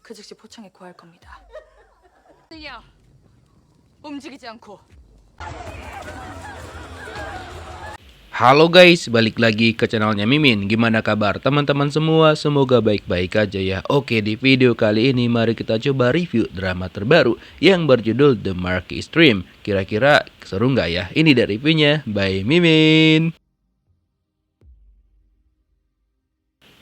그 즉시 포창에 구할 겁니다. 그냥 움직이지 않고. Halo guys, balik lagi ke channelnya Mimin. Gimana kabar teman-teman semua? Semoga baik-baik aja ya. Oke, di video kali ini mari kita coba review drama terbaru yang berjudul The Marquee Stream. Kira-kira seru nggak ya? Ini dari reviewnya by Mimin.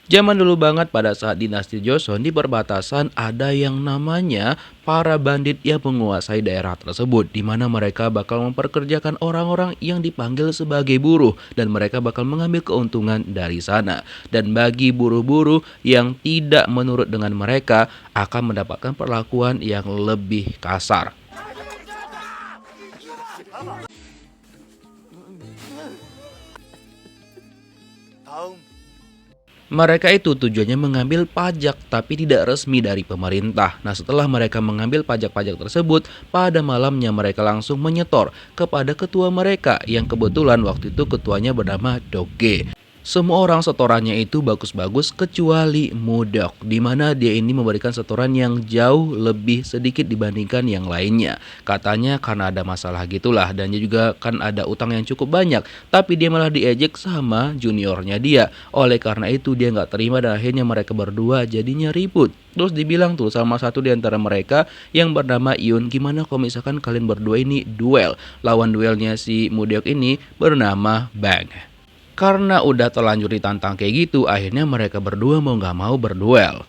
Zaman dulu banget pada saat dinasti Joseon di perbatasan ada yang namanya para bandit yang menguasai daerah tersebut, di mana mereka bakal memperkerjakan orang-orang yang dipanggil sebagai buruh dan mereka bakal mengambil keuntungan dari sana. Dan bagi buruh-buruh yang tidak menurut dengan mereka akan mendapatkan perlakuan yang lebih kasar. Mereka itu tujuannya mengambil pajak tapi tidak resmi dari pemerintah. Nah, setelah mereka mengambil pajak-pajak tersebut, pada malamnya mereka langsung menyetor kepada ketua mereka yang kebetulan waktu itu ketuanya bernama Doge. Semua orang setorannya itu bagus-bagus kecuali Mudok, di mana dia ini memberikan setoran yang jauh lebih sedikit dibandingkan yang lainnya. Katanya karena ada masalah gitulah, dan dia juga kan ada utang yang cukup banyak, tapi dia malah diejek sama juniornya dia. Oleh karena itu dia nggak terima dan akhirnya mereka berdua jadinya ribut. Terus dibilang tuh sama satu di antara mereka yang bernama Yun, gimana kalau misalkan kalian berdua ini duel? Lawan duelnya si Mudok ini bernama Bang. Karena udah terlanjur ditantang kayak gitu, akhirnya mereka berdua mau nggak mau berduel.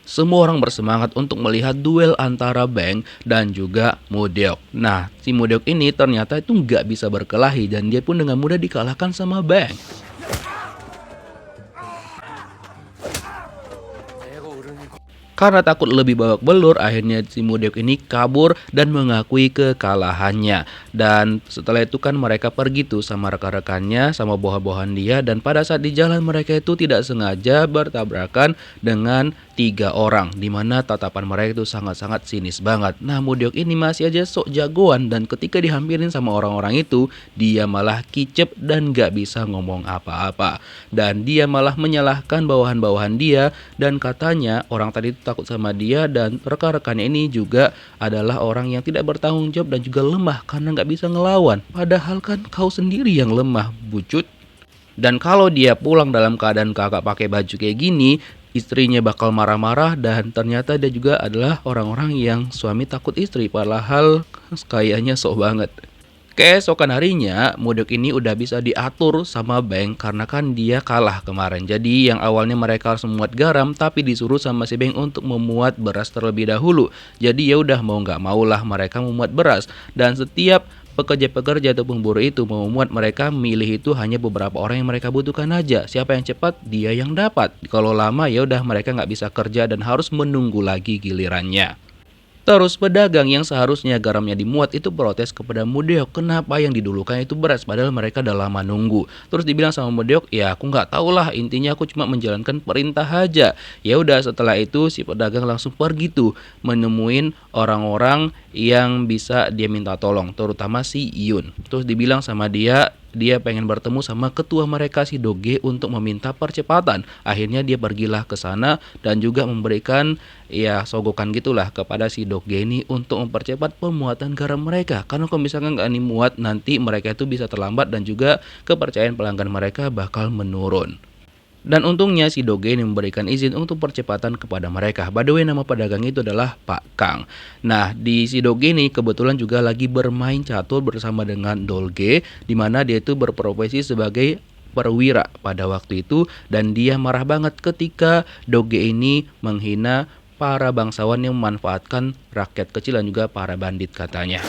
Semua orang bersemangat untuk melihat duel antara Bang dan juga Mudok. Nah, si Mudok ini ternyata itu nggak bisa berkelahi dan dia pun dengan mudah dikalahkan sama Bang. Karena takut lebih babak belur, akhirnya si Mudok ini kabur dan mengakui kekalahannya. Dan setelah itu kan mereka pergi tuh sama rekan-rekannya, sama bawahan-bawahan dia. Dan pada saat di jalan mereka itu tidak sengaja bertabrakan dengan 3 orang. Dimana tatapan mereka itu sangat-sangat sinis banget. Nah, Mudok ini masih aja sok jagoan. Dan ketika dihampirin sama orang-orang itu, dia malah kicep dan gak bisa ngomong apa-apa. Dan dia malah menyalahkan bawahan-bawahan dia. Dan katanya orang tadi itu takut sama dia dan rekan-rekannya ini juga adalah orang yang tidak bertanggung jawab dan juga lemah karena nggak bisa ngelawan. Padahal kan kau sendiri yang lemah, bucut. Dan kalau dia pulang dalam keadaan kakak pakai baju kayak gini, istrinya bakal marah-marah dan ternyata dia juga adalah orang-orang yang suami takut istri. Padahal kayaknya sok banget. Keesokan harinya, Mudok ini udah bisa diatur sama Bang karena kan dia kalah kemarin. Jadi yang awalnya mereka harus memuat garam, tapi disuruh sama si Bang untuk memuat beras terlebih dahulu. Jadi ya udah mau nggak maulah mereka memuat beras. Dan setiap pekerja-pekerja atau pemburu itu mau memuat, mereka milih itu hanya beberapa orang yang mereka butuhkan aja. Siapa yang cepat, dia yang dapat. Kalau lama ya udah mereka nggak bisa kerja dan harus menunggu lagi gilirannya. Terus pedagang yang seharusnya garamnya dimuat itu protes kepada Mudok, kenapa yang didulukan itu beras padahal mereka udah lama nunggu. Terus dibilang sama Mudok, ya aku nggak tahu lah, intinya aku cuma menjalankan perintah aja. Ya udah, setelah itu si pedagang langsung pergi tuh menemuin orang-orang yang bisa dia minta tolong, terutama si Yun. Terus dibilang sama dia pengen bertemu sama ketua mereka si Doge untuk meminta percepatan. Akhirnya dia pergilah ke sana dan juga memberikan ya sogokan gitulah kepada si Doge ini untuk mempercepat pemuatan garam mereka. Karena kalau misalkan nggak dimuat nanti mereka itu bisa terlambat dan juga kepercayaan pelanggan mereka bakal menurun. Dan untungnya si Doge ini memberikan izin untuk percepatan kepada mereka. By the way, nama pedagang itu adalah Pak Kang. Nah, di si Doge ini kebetulan juga lagi bermain catur bersama dengan Dolge, di mana dia itu berprofesi sebagai perwira pada waktu itu. Dan dia marah banget ketika Doge ini menghina para bangsawan yang memanfaatkan rakyat kecil dan juga para bandit katanya.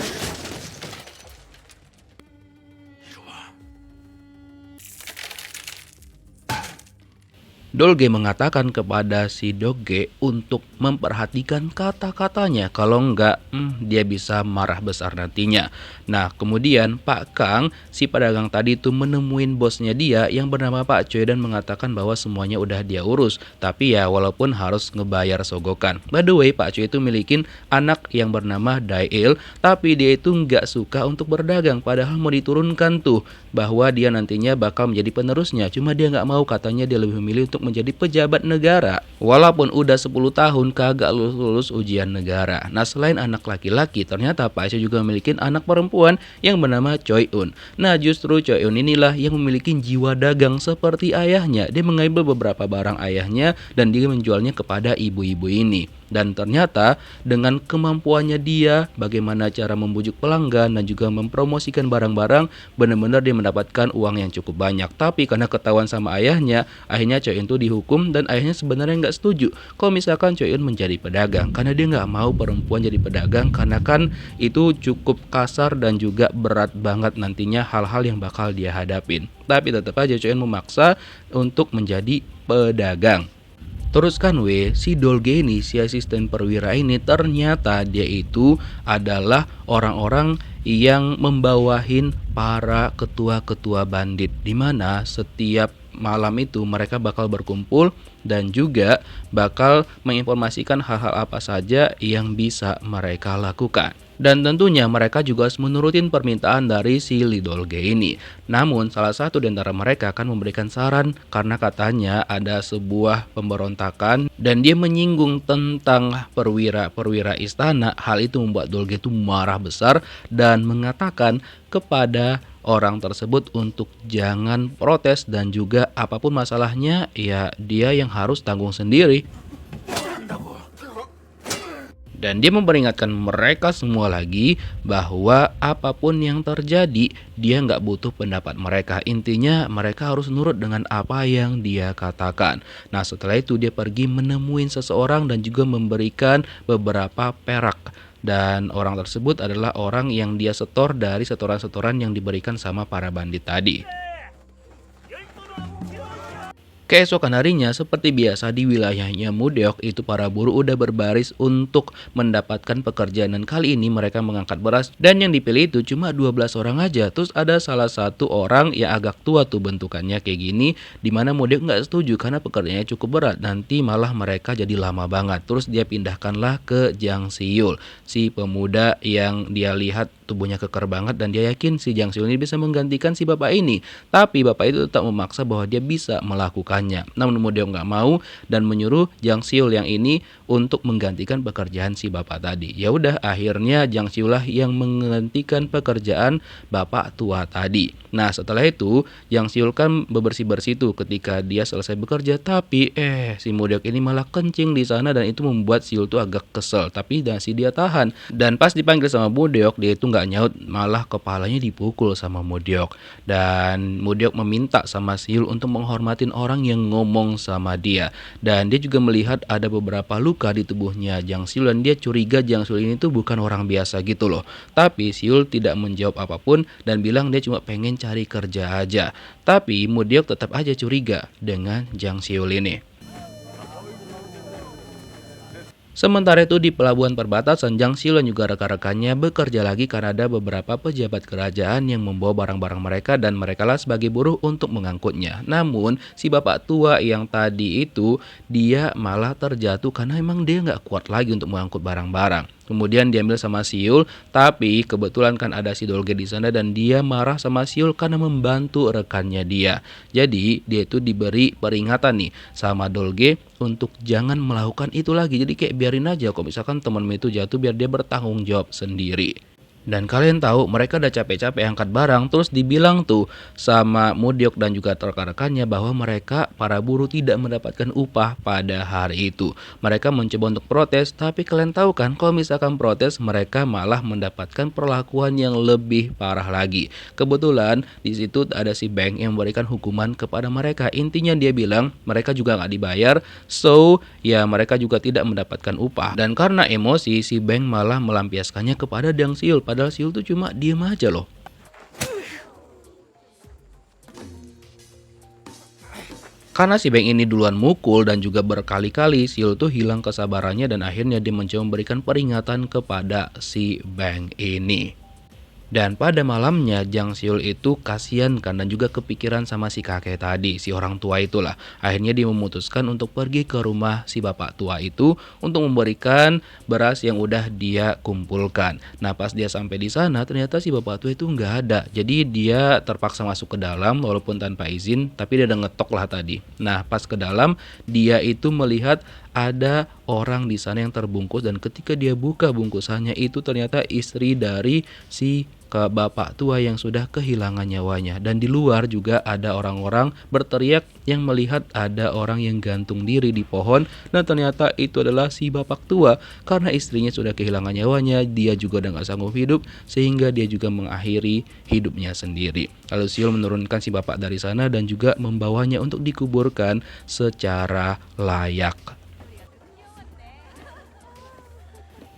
Dolge mengatakan kepada si Doge untuk memperhatikan kata-katanya, kalau enggak dia bisa marah besar nantinya. Nah kemudian Pak Kang, si pedagang tadi itu menemuin bosnya dia yang bernama Pak Choi dan mengatakan bahwa semuanya udah dia urus, tapi ya walaupun harus ngebayar sogokan. By the way, Pak Choi itu milikin anak yang bernama Dail, tapi dia itu nggak suka untuk berdagang, padahal mau diturunkan tuh bahwa dia nantinya bakal menjadi penerusnya, cuma dia nggak mau, katanya dia lebih memilih untuk menjadi pejabat negara walaupun udah 10 tahun kagak lulus ujian negara. Nah selain anak laki-laki, ternyata Pak Choi juga memiliki anak perempuan yang bernama Choi Un. Nah justru Choi Un inilah yang memiliki jiwa dagang seperti ayahnya. Dia mengambil beberapa barang ayahnya dan dia menjualnya kepada ibu-ibu ini. Dan ternyata dengan kemampuannya dia, bagaimana cara membujuk pelanggan dan juga mempromosikan barang-barang, benar-benar dia mendapatkan uang yang cukup banyak. Tapi karena ketahuan sama ayahnya, akhirnya Choi Un itu dihukum dan ayahnya sebenarnya nggak setuju kalau misalkan Choi Un menjadi pedagang, karena dia nggak mau perempuan jadi pedagang, karena kan itu cukup kasar dan juga berat banget nantinya hal-hal yang bakal dia hadapin. Tapi tetap aja Choi Un memaksa untuk menjadi pedagang. Terus kan si Dolge ini, si asisten perwira ini, ternyata dia itu adalah orang-orang yang membawahin para ketua-ketua bandit, dimana setiap malam itu mereka bakal berkumpul dan juga bakal menginformasikan hal-hal apa saja yang bisa mereka lakukan. Dan tentunya mereka juga harus menurutin permintaan dari si Lee Dolge ini. Namun salah satu di antara mereka akan memberikan saran karena katanya ada sebuah pemberontakan dan dia menyinggung tentang perwira-perwira istana. Hal itu membuat Dolge itu marah besar dan mengatakan kepada orang tersebut untuk jangan protes dan juga apapun masalahnya ya dia yang harus tanggung sendiri. Dan dia memperingatkan mereka semua lagi bahwa apapun yang terjadi dia nggak butuh pendapat mereka. Intinya mereka harus nurut dengan apa yang dia katakan. Nah setelah itu dia pergi menemuin seseorang dan juga memberikan beberapa perak. Dan orang tersebut adalah orang yang dia setor dari setoran-setoran yang diberikan sama para bandit tadi. Keesokan harinya, seperti biasa di wilayahnya Mudeok itu para buruh udah berbaris untuk mendapatkan pekerjaan dan kali ini mereka mengangkat beras dan yang dipilih itu cuma 12 orang aja. Terus ada salah satu orang yang agak tua tuh bentukannya kayak gini, dimana Mudeok nggak setuju karena pekerjaannya cukup berat, nanti malah mereka jadi lama banget. Terus dia pindahkanlah ke Jang Siul, si pemuda yang dia lihat tubuhnya keker banget dan dia yakin si Jang Siul ini bisa menggantikan si bapak ini. Tapi bapak itu tetap memaksa bahwa dia bisa melakukan. Namun Mudeok nggak mau dan menyuruh Jang Siul yang ini untuk menggantikan pekerjaan si bapak tadi. Ya udah akhirnya Jang Siul lah yang menggantikan pekerjaan bapak tua tadi. Nah setelah itu Jang Siul kan bebersih-bersih tuh ketika dia selesai bekerja, tapi si Mudeok ini malah kencing di sana dan itu membuat Siul tuh agak kesel. Tapi masih dia tahan dan pas dipanggil sama Mudeok dia itu nggak nyaut, malah kepalanya dipukul sama Mudeok. Dan Mudeok meminta sama Siul untuk menghormatin orang yang ngomong sama dia. Dan dia juga melihat ada beberapa luka di tubuhnya Jang Siul dan dia curiga Jang Siul ini tuh bukan orang biasa gitu loh. Tapi Siul tidak menjawab apapun dan bilang dia cuma pengen cari kerja aja. Tapi Mudeok tetap aja curiga dengan Jang Siul ini. Sementara itu di pelabuhan perbatasan, Jang Siul dan juga rekan-rekannya bekerja lagi karena ada beberapa pejabat kerajaan yang membawa barang-barang mereka dan mereka lah sebagai buruh untuk mengangkutnya. Namun si bapak tua yang tadi itu dia malah terjatuh karena emang dia nggak kuat lagi untuk mengangkut barang-barang. Kemudian diambil sama Siul, tapi kebetulan kan ada si Dolge di sana dan dia marah sama Siul karena membantu rekannya dia. Jadi dia itu diberi peringatan nih sama Dolge untuk jangan melakukan itu lagi. Jadi kayak biarin aja kalau misalkan temenmu itu jatuh biar dia bertanggung jawab sendiri. Dan kalian tahu mereka udah capek-capek angkat barang terus dibilang tuh sama Mudeok dan juga rekan-rekannya bahwa mereka para buruh tidak mendapatkan upah pada hari itu. Mereka mencoba untuk protes tapi kalian tahu kan kalau misalkan protes mereka malah mendapatkan perlakuan yang lebih parah lagi. Kebetulan di situ ada si Beng yang memberikan hukuman kepada mereka. Intinya dia bilang mereka juga nggak dibayar, so ya mereka juga tidak mendapatkan upah. Dan karena emosi si Beng malah melampiaskannya kepada Jang Siul. Padahal Siul tuh cuma diem aja loh. Karena si Beng ini duluan mukul dan juga berkali-kali, Siul tuh hilang kesabarannya dan akhirnya dia mencoba memberikan peringatan kepada si Beng ini. Dan pada malamnya Jang Siul itu kasihan kan dan juga kepikiran sama si kakek tadi, si orang tua itulah. Akhirnya dia memutuskan untuk pergi ke rumah si bapak tua itu untuk memberikan beras yang udah dia kumpulkan. Nah pas dia sampai di sana ternyata si bapak tua itu nggak ada. Jadi dia terpaksa masuk ke dalam walaupun tanpa izin, tapi dia udah ngetok lah tadi. Nah pas ke dalam dia itu melihat ada orang di sana yang terbungkus dan ketika dia buka bungkusannya itu ternyata istri dari si ke bapak tua yang sudah kehilangan nyawanya. Dan di luar juga ada orang-orang berteriak yang melihat ada orang yang gantung diri di pohon dan ternyata itu adalah si bapak tua. Karena istrinya sudah kehilangan nyawanya, dia juga udah gak sanggup hidup sehingga dia juga mengakhiri hidupnya sendiri. Lalu Siul menurunkan si bapak dari sana dan juga membawanya untuk dikuburkan secara layak.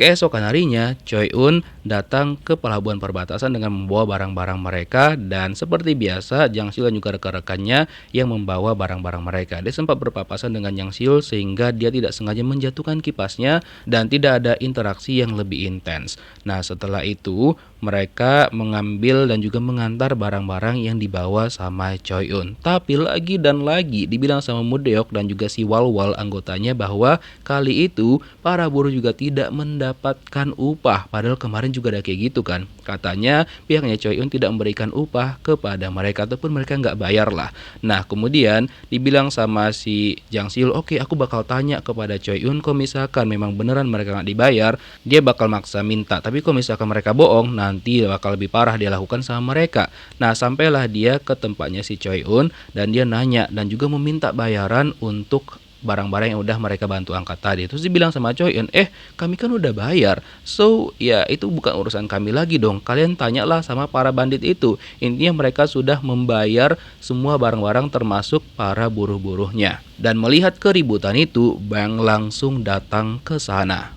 Keesokan harinya, Choi Un datang ke pelabuhan perbatasan dengan membawa barang-barang mereka dan seperti biasa, Jang Siul dan juga rekan-rekannya yang membawa barang-barang mereka. Dia sempat berpapasan dengan Jang Siul sehingga dia tidak sengaja menjatuhkan kipasnya dan tidak ada interaksi yang lebih intens. Nah, setelah itu mereka mengambil dan juga mengantar barang-barang yang dibawa sama Choi Un. Tapi lagi dan lagi dibilang sama Mudeok dan juga si Walwal anggotanya bahwa kali itu para buruh juga tidak mendapatkan upah. Padahal kemarin juga ada kayak gitu kan. Katanya pihaknya Choi Un tidak memberikan upah kepada mereka ataupun mereka nggak bayar lah. Nah kemudian dibilang sama si Jang Siul, oke aku bakal tanya kepada Choi Un, kalau misalkan memang beneran mereka nggak dibayar, dia bakal maksa minta. Tapi kalau misalkan mereka bohong, nanti bakal lebih parah dia lakukan sama mereka. Nah sampailah dia ke tempatnya si Choi Un dan dia nanya dan juga meminta bayaran untuk barang-barang yang udah mereka bantu angkat tadi. Terus dibilang sama Choi Un, kami kan udah bayar, so ya itu bukan urusan kami lagi dong, kalian tanyalah sama para bandit itu. Intinya mereka sudah membayar semua barang-barang termasuk para buruh-buruhnya. Dan melihat keributan itu, Bang langsung datang ke sana.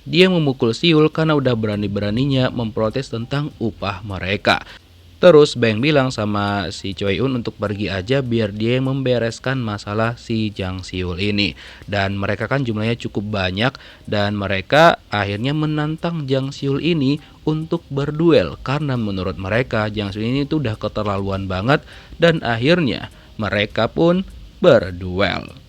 Dia memukul Siul karena udah berani-beraninya memprotes tentang upah mereka. Terus Beng bilang sama si Choi Un untuk pergi aja biar dia yang membereskan masalah si Jang Siul ini. Dan mereka kan jumlahnya cukup banyak dan mereka akhirnya menantang Jang Siul ini untuk berduel. Karena menurut mereka Jang Siul ini tuh udah keterlaluan banget dan akhirnya mereka pun berduel.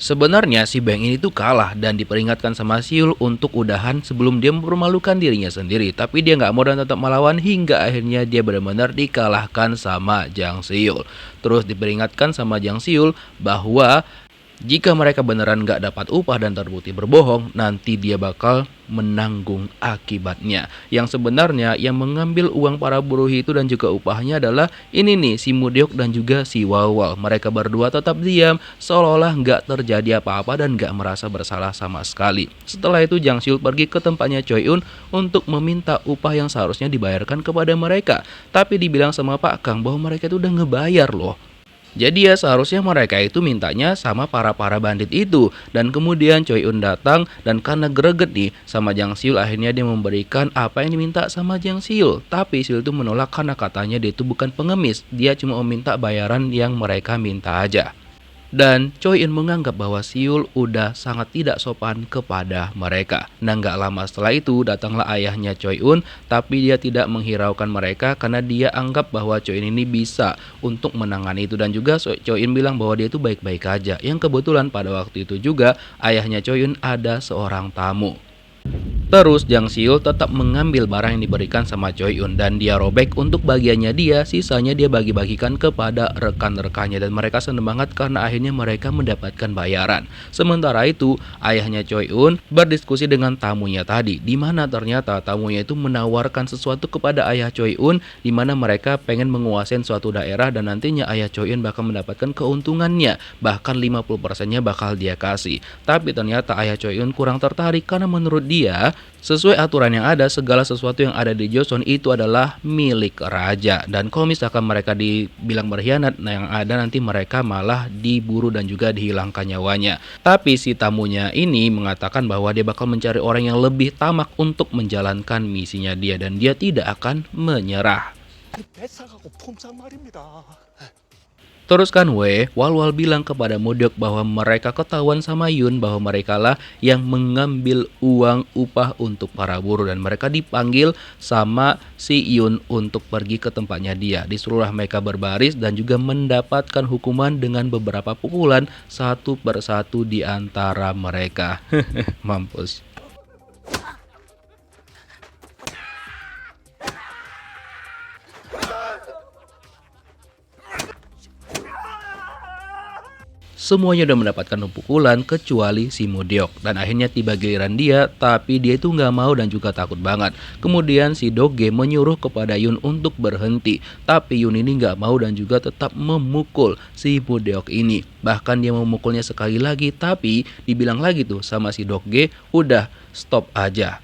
Sebenarnya si Beng ini tuh kalah dan diperingatkan sama Siul untuk udahan sebelum dia mempermalukan dirinya sendiri. Tapi dia nggak mau dan tetap melawan hingga akhirnya dia benar-benar dikalahkan sama Jang Siul. Terus diperingatkan sama Jang Siul bahwa jika mereka beneran nggak dapat upah dan terbukti berbohong, nanti dia bakal menanggung akibatnya. Yang sebenarnya yang mengambil uang para buruh itu dan juga upahnya adalah ini nih, si Mudeok dan juga si Walwal. Mereka berdua tetap diam, seolah-olah nggak terjadi apa-apa dan nggak merasa bersalah sama sekali. Setelah itu Jang Siul pergi ke tempatnya Choi Un untuk meminta upah yang seharusnya dibayarkan kepada mereka. Tapi dibilang sama Pak Kang bahwa mereka itu udah ngebayar loh. Jadi ya seharusnya mereka itu mintanya sama para bandit itu. Dan kemudian Choi Un datang dan karena greget nih sama Jang Siul, akhirnya dia memberikan apa yang diminta sama Jang Siul. Tapi Siul itu menolak karena katanya dia itu bukan pengemis, dia cuma meminta bayaran yang mereka minta aja. Dan Choi Un menganggap bahwa Siul udah sangat tidak sopan kepada mereka. Nah gak lama setelah itu datanglah ayahnya Choi Un, tapi dia tidak menghiraukan mereka karena dia anggap bahwa Choi Un ini bisa untuk menangani itu. Dan juga Choi Un bilang bahwa dia itu baik-baik aja. Yang kebetulan pada waktu itu juga ayahnya Choi Un ada seorang tamu. Terus Jang Siul tetap mengambil barang yang diberikan sama Choi Un dan dia robek untuk bagiannya dia, sisanya dia bagi-bagikan kepada rekan-rekannya dan mereka senang banget karena akhirnya mereka mendapatkan bayaran. Sementara itu ayahnya Choi Un berdiskusi dengan tamunya tadi, di mana ternyata tamunya itu menawarkan sesuatu kepada ayah Choi Un, di mana mereka pengen menguasai suatu daerah dan nantinya ayah Choi Un bakal mendapatkan keuntungannya, bahkan 50%-nya bakal dia kasih. Tapi ternyata ayah Choi Un kurang tertarik karena menurut dia sesuai aturan yang ada, segala sesuatu yang ada di Joseon itu adalah milik raja. Dan kalau misalkan mereka dibilang berkhianat, nah yang ada nanti mereka malah diburu dan juga dihilangkan nyawanya. Tapi si tamunya ini mengatakan bahwa dia bakal mencari orang yang lebih tamak untuk menjalankan misinya dia, dan dia tidak akan menyerah. 뱃사가고 폼상 말입니다. Terus kan Walwal bilang kepada Modeok bahwa mereka ketahuan sama Yun bahwa mereka lah yang mengambil uang upah untuk para buruh, dan mereka dipanggil sama si Yun untuk pergi ke tempatnya dia. Disuruhlah mereka berbaris dan juga mendapatkan hukuman dengan beberapa pukulan satu persatu di antara mereka. Mampus. Semuanya udah mendapatkan pukulan kecuali si Modeok, dan akhirnya tiba giliran dia, tapi dia itu nggak mau dan juga takut banget. Kemudian si Doge menyuruh kepada Yun untuk berhenti, tapi Yun ini nggak mau dan juga tetap memukul si Modeok ini. Bahkan dia memukulnya sekali lagi, tapi dibilang lagi tuh sama si Doge, udah stop aja.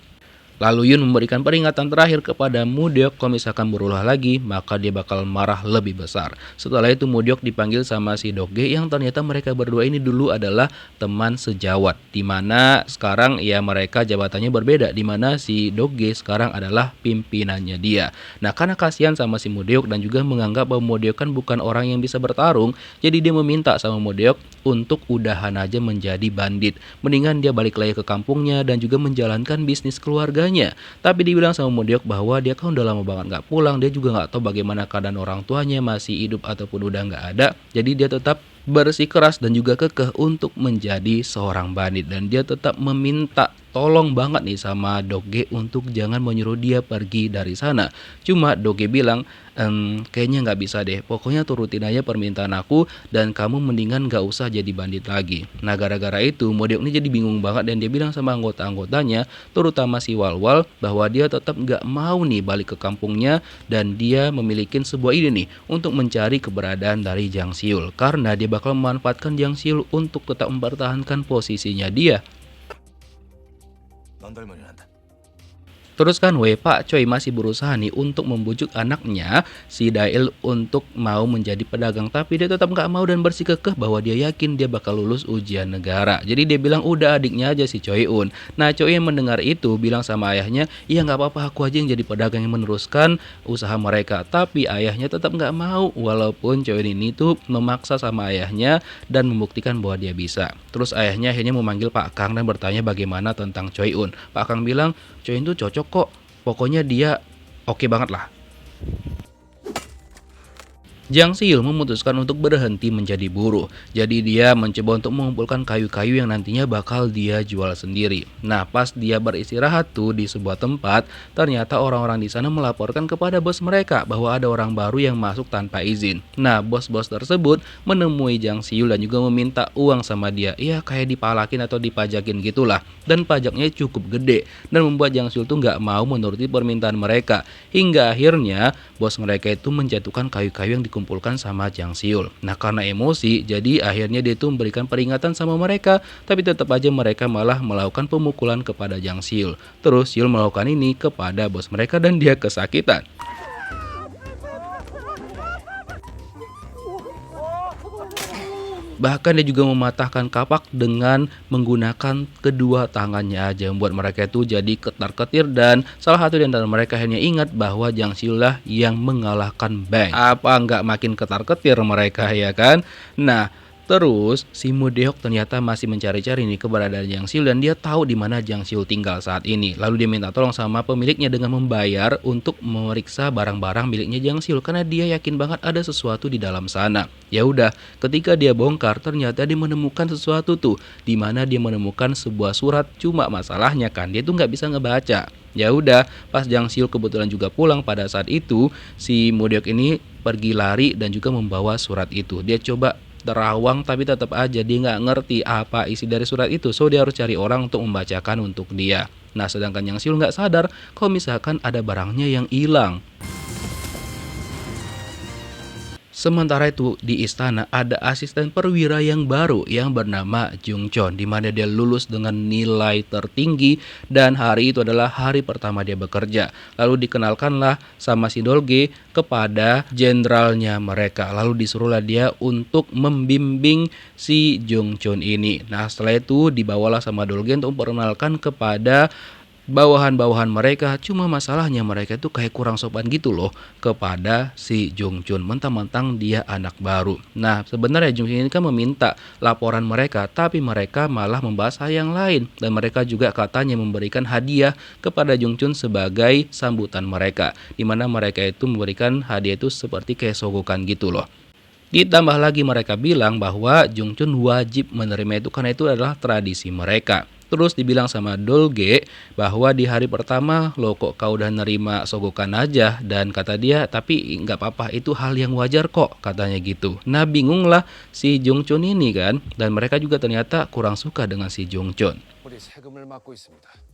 Lalu Yun memberikan peringatan terakhir kepada Modeok, kalau misalkan berulah lagi maka dia bakal marah lebih besar. Setelah itu Modeok dipanggil sama si Doge, yang ternyata mereka berdua ini dulu adalah teman sejawat, dimana sekarang ya mereka jabatannya berbeda, dimana si Doge sekarang adalah pimpinannya dia. Nah, karena kasihan sama si Modeok dan juga menganggap bahwa Modeok kan bukan orang yang bisa bertarung, jadi dia meminta sama Modeok untuk udahan aja menjadi bandit, mendingan dia balik lagi ke kampungnya dan juga menjalankan bisnis keluarganya. Tapi dibilang sama Modeok bahwa dia kan udah lama banget nggak pulang, dia juga nggak tahu bagaimana keadaan orang tuanya, masih hidup ataupun udah nggak ada. Jadi dia tetap bersikeras dan juga kekeh untuk menjadi seorang bandit, dan dia tetap meminta tolong banget nih sama Doge untuk jangan menyuruh dia pergi dari sana. Cuma Doge bilang, kayaknya nggak bisa deh, pokoknya turutin aja permintaan aku dan kamu mendingan nggak usah jadi bandit lagi. Nah, gara-gara itu Modeok ini jadi bingung banget, dan dia bilang sama anggota-anggotanya, terutama si Walwal, bahwa dia tetap nggak mau nih balik ke kampungnya, dan dia memiliki sebuah ide nih untuk mencari keberadaan dari Jang Siul, karena dia bakal memanfaatkan Jang Siul untuk tetap mempertahankan posisinya dia. 넌 닮으려 한다. Terus kan Pak Choi masih berusaha nih untuk membujuk anaknya si Dail untuk mau menjadi pedagang, tapi dia tetap nggak mau dan bersikukuh bahwa dia yakin dia bakal lulus ujian negara. Jadi dia bilang udah adiknya aja si Choi Un. Nah, Choi Un mendengar itu bilang sama ayahnya, iya nggak apa-apa, aku aja yang jadi pedagang yang meneruskan usaha mereka. Tapi ayahnya tetap nggak mau, walaupun Choi Un ini tuh memaksa sama ayahnya dan membuktikan bahwa dia bisa. Terus ayahnya akhirnya memanggil Pak Kang dan bertanya bagaimana tentang Choi Un. Pak Kang bilang Choi Un tuh cocok kok, pokoknya dia oke banget lah. Jang Siul memutuskan untuk berhenti menjadi buruh. Jadi dia mencoba untuk mengumpulkan kayu-kayu yang nantinya bakal dia jual sendiri. Nah, pas dia beristirahat tuh di sebuah tempat, ternyata orang-orang di sana melaporkan kepada bos mereka bahwa ada orang baru yang masuk tanpa izin. Nah, bos-bos tersebut menemui Jang Siul dan juga meminta uang sama dia. Ya kayak dipalakin atau dipajakin gitulah. Dan pajaknya cukup gede dan membuat Jang Siul tuh nggak mau menuruti permintaan mereka. Hingga akhirnya bos mereka itu menjatuhkan kayu-kayu yang dikumpulkan sama Jang Siul. Nah, karena emosi, jadi akhirnya dia itu memberikan peringatan sama mereka, tapi tetap aja mereka malah melakukan pemukulan kepada Jang Siul. Terus Siul melakukan ini kepada bos mereka dan dia kesakitan. Bahkan dia juga mematahkan kapak dengan menggunakan kedua tangannya aja, membuat mereka itu jadi ketar-ketir, dan salah satu di antara mereka akhirnya ingat bahwa Jang Siul lah yang mengalahkan Bang. Apa nggak makin ketar-ketir mereka, ya kan? Nah, terus si Modeok ternyata masih mencari-cari nih keberadaan Jang Siul, dan dia tahu di mana Jang Siul tinggal saat ini. Lalu dia minta tolong sama pemiliknya dengan membayar untuk memeriksa barang-barang miliknya Jang Siul, karena dia yakin banget ada sesuatu di dalam sana. Ya udah, ketika dia bongkar ternyata dia menemukan sesuatu tuh, di mana dia menemukan sebuah surat. Cuma masalahnya kan dia tuh nggak bisa ngebaca. Ya udah, pas Jang Siul kebetulan juga pulang pada saat itu, si Modeok ini pergi lari dan juga membawa surat itu. Dia coba terawang tapi tetap aja dia nggak ngerti apa isi dari surat itu, so dia harus cari orang untuk membacakan untuk dia. Nah, sedangkan Jang Siul nggak sadar kalau misalkan ada barangnya yang hilang. Sementara itu di istana ada asisten perwira yang baru yang bernama Jung Chon, di mana dia lulus dengan nilai tertinggi dan hari itu adalah hari pertama dia bekerja. Lalu dikenalkanlah sama si Dolge kepada jenderalnya mereka. Lalu disuruhlah dia untuk membimbing si Jung Chon ini. Nah setelah itu dibawalah sama Dolge untuk memperkenalkan kepada bawahan-bawahan mereka. Cuma masalahnya mereka itu kayak kurang sopan gitu loh kepada si Jung Chun, mentang-mentang dia anak baru. Nah sebenarnya Jung Chun ini kan meminta laporan mereka, tapi mereka malah membahas hal yang lain. Dan mereka juga katanya memberikan hadiah kepada Jung Chun sebagai sambutan mereka, dimana mereka itu memberikan hadiah itu seperti kayak sogokan gitu loh. Ditambah lagi mereka bilang bahwa Jung Chun wajib menerima itu karena itu adalah tradisi mereka. Terus dibilang sama Dolge bahwa di hari pertama lo kok kau udah nerima sogokan aja, dan kata dia tapi nggak apa-apa, itu hal yang wajar kok, katanya gitu. Nah bingunglah si Jung Chun ini kan, dan mereka juga ternyata kurang suka dengan si Jung Chun. 우리 세금을 맡고 있습니다.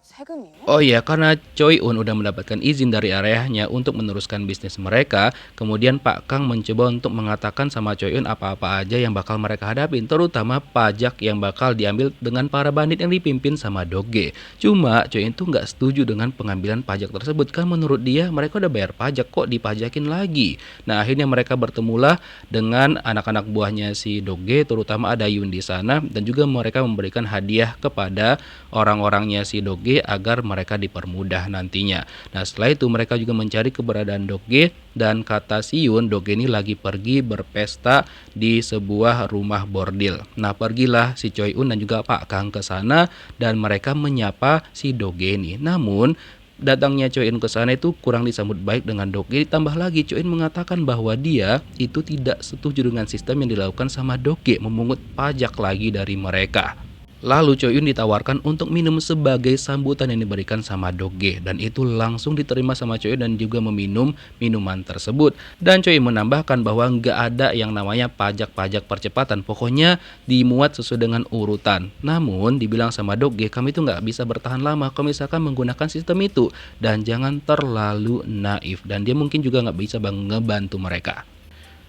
세금이요? Oh iya, karena Choi Un udah mendapatkan izin dari ayahnya untuk meneruskan bisnis mereka, kemudian Pak Kang mencoba untuk mengatakan sama Choi Un apa-apa aja yang bakal mereka hadapin, terutama pajak yang bakal diambil dengan para bandit yang dipimpin sama Doge. Cuma Choi Un tuh nggak setuju dengan pengambilan pajak tersebut, kan menurut dia mereka udah bayar pajak kok dipajakin lagi. Nah akhirnya mereka bertemulah dengan anak-anak buahnya si Doge, terutama ada Yun di sana, dan juga mereka memberikan hadiah kepada orang-orangnya si Doge agar mereka dipermudah nantinya. Nah setelah itu mereka juga mencari keberadaan Doge, dan kata si Yun, Doge ini lagi pergi berpesta di sebuah rumah bordil. Nah pergilah si Choi Un dan juga Pak Kang ke sana dan mereka menyapa si Doge ini. Namun datangnya Choi Un ke sana itu kurang disambut baik dengan Doge. Ditambah lagi Choi Un mengatakan bahwa dia itu tidak setuju dengan sistem yang dilakukan sama Doge, memungut pajak lagi dari mereka. Lalu Choi Un ditawarkan untuk minum sebagai sambutan yang diberikan sama Doge, dan itu langsung diterima sama Choi Un dan juga meminum minuman tersebut. Dan Choi Un menambahkan bahwa nggak ada yang namanya pajak-pajak percepatan, pokoknya dimuat sesuai dengan urutan. Namun dibilang sama Doge, kami itu nggak bisa bertahan lama kalau misalkan menggunakan sistem itu, dan jangan terlalu naif, dan dia mungkin juga nggak bisa ngebantu mereka.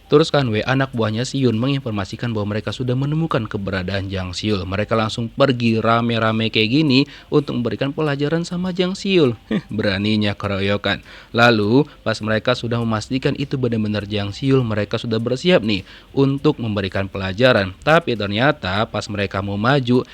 Terus kan anak buahnya si Yun menginformasikan bahwa mereka sudah menemukan keberadaan Jang Siul. Mereka langsung pergi rame-rame kayak gini untuk memberikan pelajaran sama Jang Siul. Beraninya keroyokan. Lalu pas mereka sudah memastikan itu benar-benar Jang Siul, mereka sudah bersiap nih untuk memberikan pelajaran. Tapi ternyata pas mereka mau maju,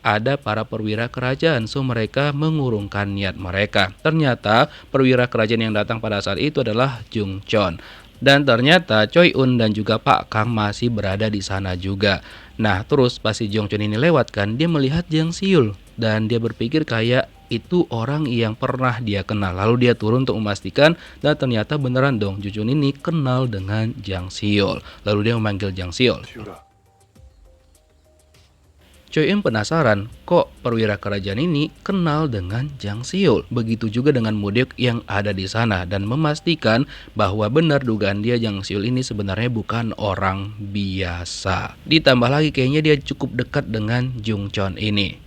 ada para perwira kerajaan, so mereka mengurungkan niat mereka. Ternyata perwira kerajaan yang datang pada saat itu adalah Jung Chon. Dan ternyata Choi Un dan juga Pak Kang masih berada di sana juga. Nah terus pas si Jung Chon ini lewat kan, dia melihat Jang Siul dan dia berpikir kayak itu orang yang pernah dia kenal. Lalu dia turun untuk memastikan, dan ternyata beneran dong Jung Chon ini kenal dengan Jang Siul. Lalu dia memanggil Jang Siul. Choi Un penasaran, kok perwira kerajaan ini kenal dengan Jang Siul. Begitu juga dengan Mudeok yang ada di sana, dan memastikan bahwa benar dugaan dia Jang Siul ini sebenarnya bukan orang biasa. Ditambah lagi kayaknya dia cukup dekat dengan Jung Chon ini.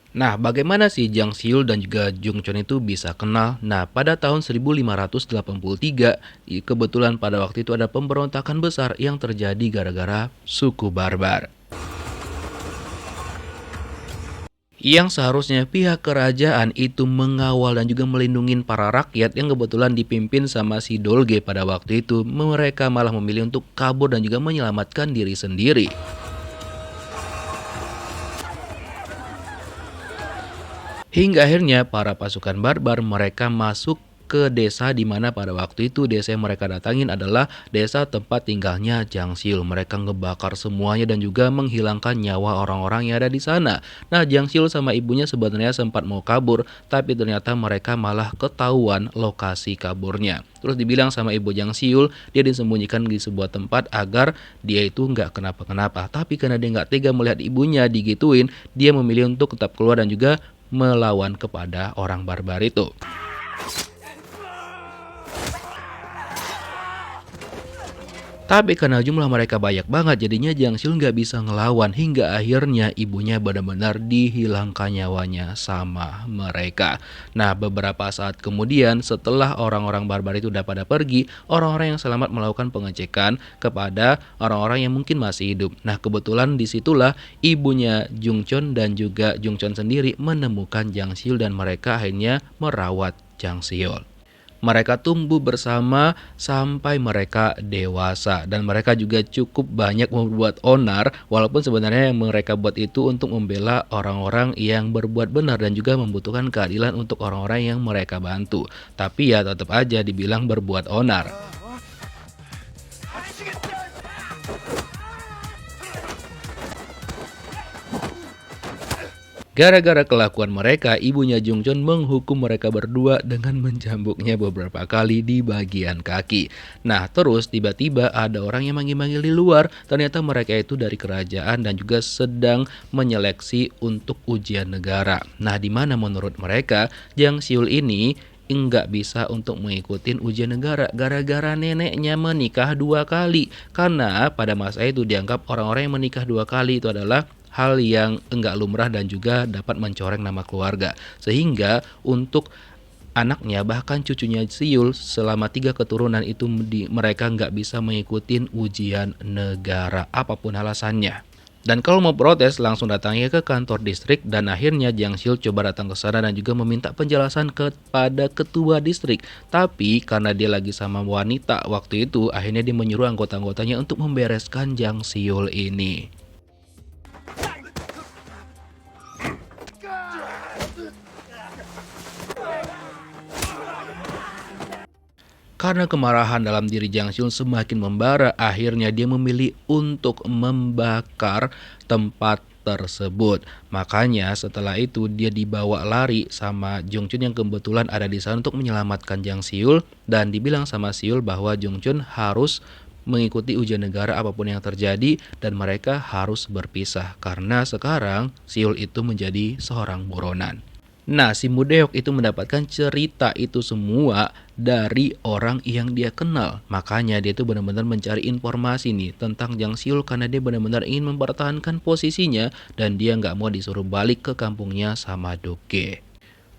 Nah, bagaimana sih Jang Siul dan juga Jung Chon itu bisa kenal? Nah, pada tahun 1583, kebetulan pada waktu itu ada pemberontakan besar yang terjadi gara-gara suku barbar. Yang seharusnya pihak kerajaan itu mengawal dan juga melindungi para rakyat yang kebetulan dipimpin sama si Dolge pada waktu itu, mereka malah memilih untuk kabur dan juga menyelamatkan diri sendiri. Hingga akhirnya para pasukan barbar mereka masuk ke desa di mana pada waktu itu desa yang mereka datangin adalah desa tempat tinggalnya Jang Siul. Mereka ngebakar semuanya dan juga menghilangkan nyawa orang-orang yang ada di sana. Nah, Jang Siul sama ibunya sebenarnya sempat mau kabur, tapi ternyata mereka malah ketahuan lokasi kaburnya. Terus dibilang sama ibu Jang Siul, dia disembunyikan di sebuah tempat agar dia itu nggak kenapa-kenapa. Tapi karena dia nggak tega melihat ibunya digituin, dia memilih untuk tetap keluar dan juga melawan kepada orang barbar itu. Tapi karena jumlah mereka banyak banget, jadinya Jiang Sil nggak bisa ngelawan hingga akhirnya ibunya benar-benar dihilangkan nyawanya sama mereka. Nah, beberapa saat kemudian setelah orang-orang barbar itu udah pada pergi, orang-orang yang selamat melakukan pengecekan kepada orang-orang yang mungkin masih hidup. Nah, kebetulan disitulah ibunya Jung Chon dan juga Jung Chon sendiri menemukan Jiang Sil dan mereka akhirnya merawat Jiang Sil. Mereka tumbuh bersama sampai mereka dewasa dan mereka juga cukup banyak membuat onar, walaupun sebenarnya yang mereka buat itu untuk membela orang-orang yang berbuat benar dan juga membutuhkan keadilan untuk orang-orang yang mereka bantu. Tapi ya tetap aja dibilang berbuat onar. Gara-gara kelakuan mereka, ibunya Jung Chon menghukum mereka berdua dengan mencambuknya beberapa kali di bagian kaki. Nah, terus tiba-tiba ada orang yang manggil-manggil di luar. Ternyata mereka itu dari kerajaan dan juga sedang menyeleksi untuk ujian negara. Nah, di mana menurut mereka, Jiang Sil ini nggak bisa untuk mengikuti ujian negara gara-gara neneknya menikah 2 kali. Karena pada masa itu dianggap orang-orang yang menikah 2 kali itu adalah hal yang enggak lumrah dan juga dapat mencoreng nama keluarga. Sehingga untuk anaknya bahkan cucunya Siul selama 3 keturunan itu mereka nggak bisa mengikuti ujian negara apapun alasannya. Dan kalau mau protes langsung datangnya ke kantor distrik dan akhirnya Jiang Sil coba datang ke sana dan juga meminta penjelasan kepada ketua distrik. Tapi karena dia lagi sama wanita waktu itu akhirnya dia menyuruh anggota-anggotanya untuk membereskan Jiang Sil ini. Karena kemarahan dalam diri Jiang Sil semakin membara, akhirnya dia memilih untuk membakar tempat tersebut. Makanya setelah itu dia dibawa lari sama Jung Chun yang kebetulan ada di sana untuk menyelamatkan Jiang Sil dan dibilang sama Sil bahwa Jung Chun harus mengikuti ujian negara apapun yang terjadi dan mereka harus berpisah karena sekarang Sil itu menjadi seorang buronan. Nah, si Mudeok itu mendapatkan cerita itu semua dari orang yang dia kenal. Makanya dia tuh benar-benar mencari informasi nih tentang Jiang Sil karena dia benar-benar ingin mempertahankan posisinya dan dia nggak mau disuruh balik ke kampungnya sama Doge.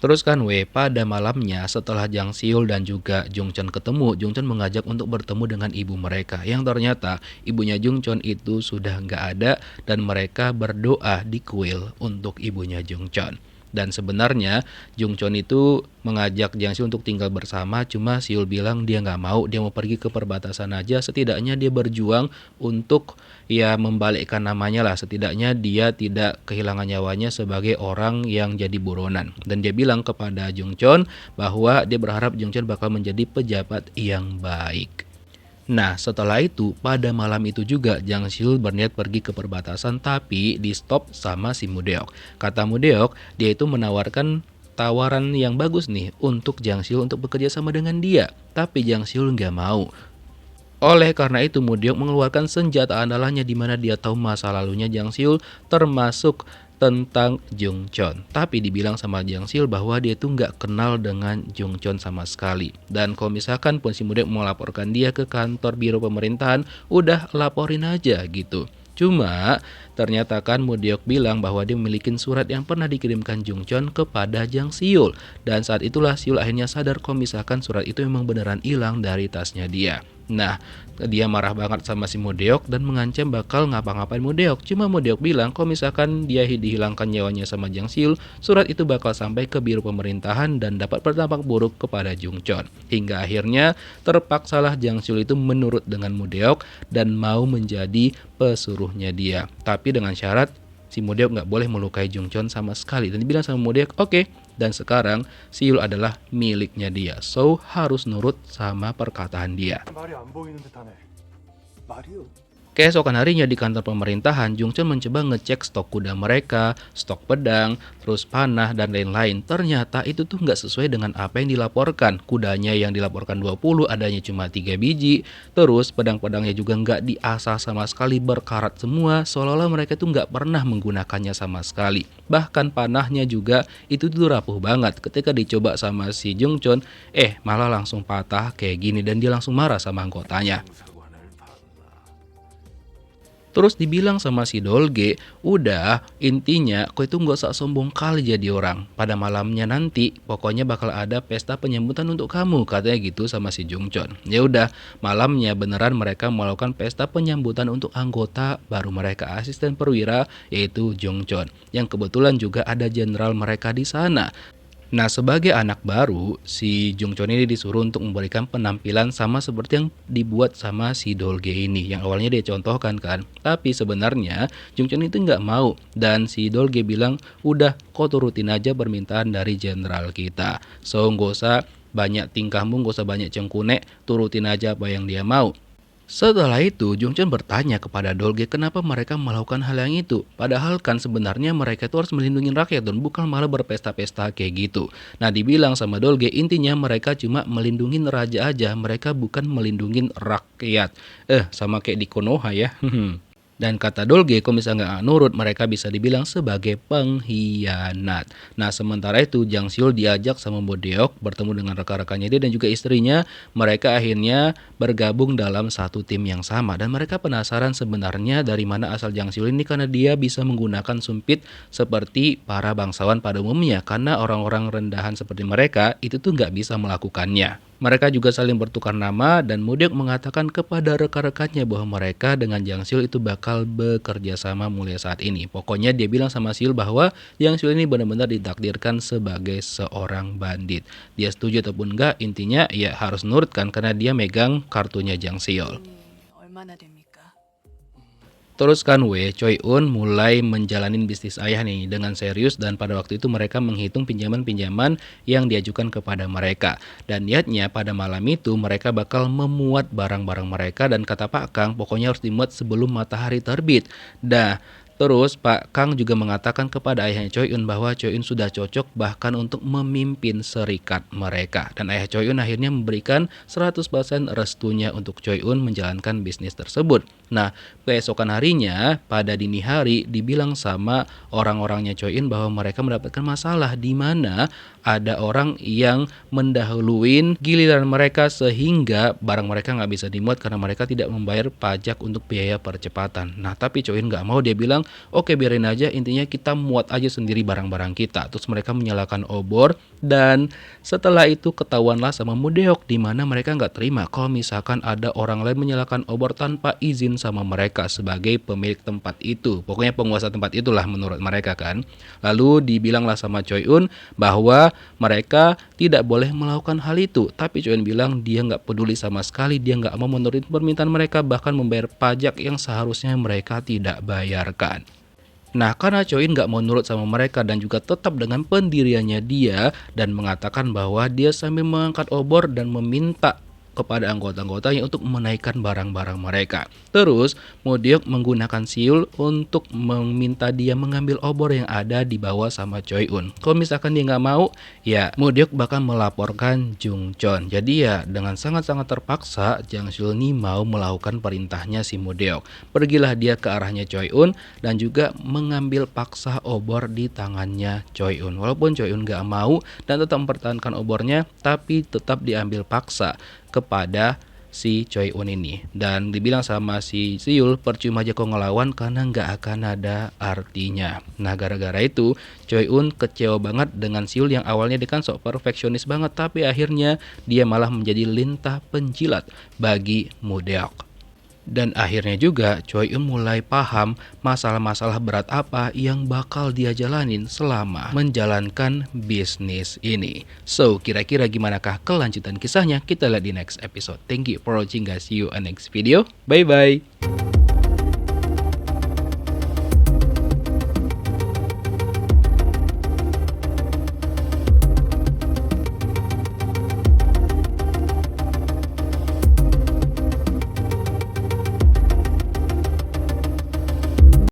Terus kan pada malamnya setelah Jiang Sil dan juga Jung Chon ketemu, Jung Chon mengajak untuk bertemu dengan ibu mereka. Yang ternyata ibunya Jung Chon itu sudah nggak ada dan mereka berdoa di kuil untuk ibunya Jung Chon. Dan sebenarnya Jung Chon itu mengajak Jiang Sil untuk tinggal bersama, cuma Siul bilang dia nggak mau, dia mau pergi ke perbatasan aja, setidaknya dia berjuang untuk ya membalikkan namanya lah, setidaknya dia tidak kehilangan nyawanya sebagai orang yang jadi buronan. Dan dia bilang kepada Jung Chon bahwa dia berharap Jung Chon bakal menjadi pejabat yang baik. Nah, setelah itu, pada malam itu juga Jiang Sil berniat pergi ke perbatasan tapi di stop sama si Mudeok. Kata Mudeok, dia itu menawarkan tawaran yang bagus nih untuk Jiang Sil untuk bekerja sama dengan dia. Tapi Jiang Sil nggak mau. Oleh karena itu, Mudeok mengeluarkan senjata andalannya di mana dia tahu masa lalunya Jiang Sil termasuk tentang Jung Chon. Tapi dibilang sama Jiang Sil bahwa dia tuh nggak kenal dengan Jung Chon sama sekali. Dan kalau misalkan pun si Mudeok mau laporkan dia ke kantor biro pemerintahan, udah laporin aja gitu. Cuma ternyata kan Mudeok bilang bahwa dia memiliki surat yang pernah dikirimkan Jung Chon kepada Jiang Sil. Dan saat itulah Sil akhirnya sadar kalau misalkan surat itu memang beneran hilang dari tasnya dia. Nah, dia marah banget sama si Mudeok dan mengancam bakal ngapa-ngapain Mudeok. Cuma Mudeok bilang kalau misalkan dia dihilangkan nyawanya sama Jiang Sil, surat itu bakal sampai ke biro pemerintahan dan dapat berdampak buruk kepada Jung Chon. Hingga akhirnya terpaksalah Jiang Sil itu menurut dengan Mudeok dan mau menjadi pesuruhnya dia. Tapi dengan syarat si Mudeok nggak boleh melukai Jung Chon sama sekali. Dan dibilang sama Mudeok, oke. Dan sekarang Siul adalah miliknya dia. So harus nurut sama perkataan dia. 말이 안 보이는데 다네. 말이요. Keesokan harinya di kantor pemerintahan, Jung Chon mencoba ngecek stok kuda mereka, stok pedang, terus panah, dan lain-lain. Ternyata itu tuh nggak sesuai dengan apa yang dilaporkan. Kudanya yang dilaporkan 20, adanya cuma 3 biji. Terus pedang-pedangnya juga nggak diasah sama sekali, berkarat semua. Seolah-olah mereka tuh nggak pernah menggunakannya sama sekali. Bahkan panahnya juga itu tuh rapuh banget. Ketika dicoba sama si Jung Chon, malah langsung patah kayak gini. Dan dia langsung marah sama anggotanya. 사관을 봤나? Terus dibilang sama si Dolge, udah intinya kau itu nggak usah sombong kali jadi orang. Pada malamnya nanti pokoknya bakal ada pesta penyambutan untuk kamu, katanya gitu sama si Jungchon. Ya udah, malamnya beneran mereka melakukan pesta penyambutan untuk anggota baru mereka, asisten perwira yaitu Jungchon, yang kebetulan juga ada jenderal mereka di sana. Nah, sebagai anak baru, si Jungchon ini disuruh untuk memberikan penampilan sama seperti yang dibuat sama si Dolge ini, yang awalnya dia contohkan kan. Tapi sebenarnya Jungchon itu nggak mau, dan si Dolge bilang, udah kau turutin aja permintaan dari jenderal kita. So, nggak usah banyak tingkahmu, nggak usah banyak cengkunek, turutin aja apa yang dia mau. Setelah itu, Jungchon bertanya kepada Dolge kenapa mereka melakukan hal yang itu. Padahal kan sebenarnya mereka itu harus melindungi rakyat dan bukan malah berpesta-pesta kayak gitu. Nah, dibilang sama Dolge intinya mereka cuma melindungi raja aja, mereka bukan melindungi rakyat. Sama kayak di Konoha ya. Dan kata Dolge, kalau misalnya nggak nurut, mereka bisa dibilang sebagai pengkhianat. Nah, sementara itu Jang Seul diajak sama Bodeok bertemu dengan rekan-rekannya dia dan juga istrinya. Mereka akhirnya bergabung dalam satu tim yang sama. Dan mereka penasaran sebenarnya dari mana asal Jang Seul ini, karena dia bisa menggunakan sumpit seperti para bangsawan pada umumnya. Karena orang-orang rendahan seperti mereka itu tuh nggak bisa melakukannya. Mereka juga saling bertukar nama dan Modeok mengatakan kepada rekan-rekannya bahwa mereka dengan Jang Seul itu bakal bekerja sama mulai saat ini. Pokoknya dia bilang sama Seul bahwa Jang Seul ini benar-benar ditakdirkan sebagai seorang bandit. Dia setuju ataupun enggak, intinya ya harus nurut kan karena dia megang kartunya Jang Seul. 얼마나 됩니까? Terus kan Choi Un mulai menjalanin bisnis ayah nih dengan serius dan pada waktu itu mereka menghitung pinjaman-pinjaman yang diajukan kepada mereka. Dan niatnya pada malam itu mereka bakal memuat barang-barang mereka dan kata Pak Kang pokoknya harus dimuat sebelum matahari terbit. Terus Pak Kang juga mengatakan kepada ayahnya Choi Un bahwa Choi Un sudah cocok bahkan untuk memimpin serikat mereka. Dan ayah Choi Un akhirnya memberikan 100% restunya untuk Choi Un menjalankan bisnis tersebut. Nah, keesokan harinya pada dini hari dibilang sama orang-orangnya Choi Un bahwa mereka mendapatkan masalah di mana ada orang yang mendahuluin giliran mereka sehingga barang mereka nggak bisa dimuat karena mereka tidak membayar pajak untuk biaya percepatan. Nah, tapi Choi Un nggak mau, dia bilang oke biarin aja, intinya kita muat aja sendiri barang-barang kita. Terus mereka menyalakan obor dan setelah itu ketahuanlah sama Modeok di mana mereka nggak terima kalau misalkan ada orang lain menyalakan obor tanpa izin sama mereka sebagai pemilik tempat itu. Pokoknya penguasa tempat itulah menurut mereka kan. Lalu dibilanglah sama Choi Un bahwa mereka tidak boleh melakukan hal itu. Tapi Choi Un bilang dia nggak peduli sama sekali, dia nggak mau menurutin permintaan mereka bahkan membayar pajak yang seharusnya mereka tidak bayarkan. Nah, karena Choi Un nggak mau nurut sama mereka dan juga tetap dengan pendiriannya dia dan mengatakan bahwa dia sambil mengangkat obor dan meminta kepada anggota-anggotanya untuk menaikkan barang-barang mereka. Terus, Modeok menggunakan Seul untuk meminta dia mengambil obor yang ada di bawah sama Choi Un. Kalau misalkan dia nggak mau, ya Modeok bakal melaporkan Jungchon. Jadi ya dengan sangat-sangat terpaksa Jang Seul ini mau melakukan perintahnya si Modeok. Pergilah dia ke arahnya Choi Un dan juga mengambil paksa obor di tangannya Choi Un. Walaupun Choi Un nggak mau dan tetap mempertahankan obornya, tapi tetap diambil paksa kepada si Choi Un ini. Dan dibilang sama si Seul, percuma aja kau ngelawan karena nggak akan ada artinya. Nah, gara-gara itu Choi Un kecewa banget dengan Seul yang awalnya dia kan sok perfeksionis banget, tapi akhirnya dia malah menjadi lintah penjilat bagi Modeok. Dan akhirnya juga Choi Un mulai paham masalah-masalah berat apa yang bakal dia jalanin selama menjalankan bisnis ini. So, kira-kira gimanakah kelanjutan kisahnya? Kita lihat di next episode. Thank you for watching guys. See you on next video. Bye-bye.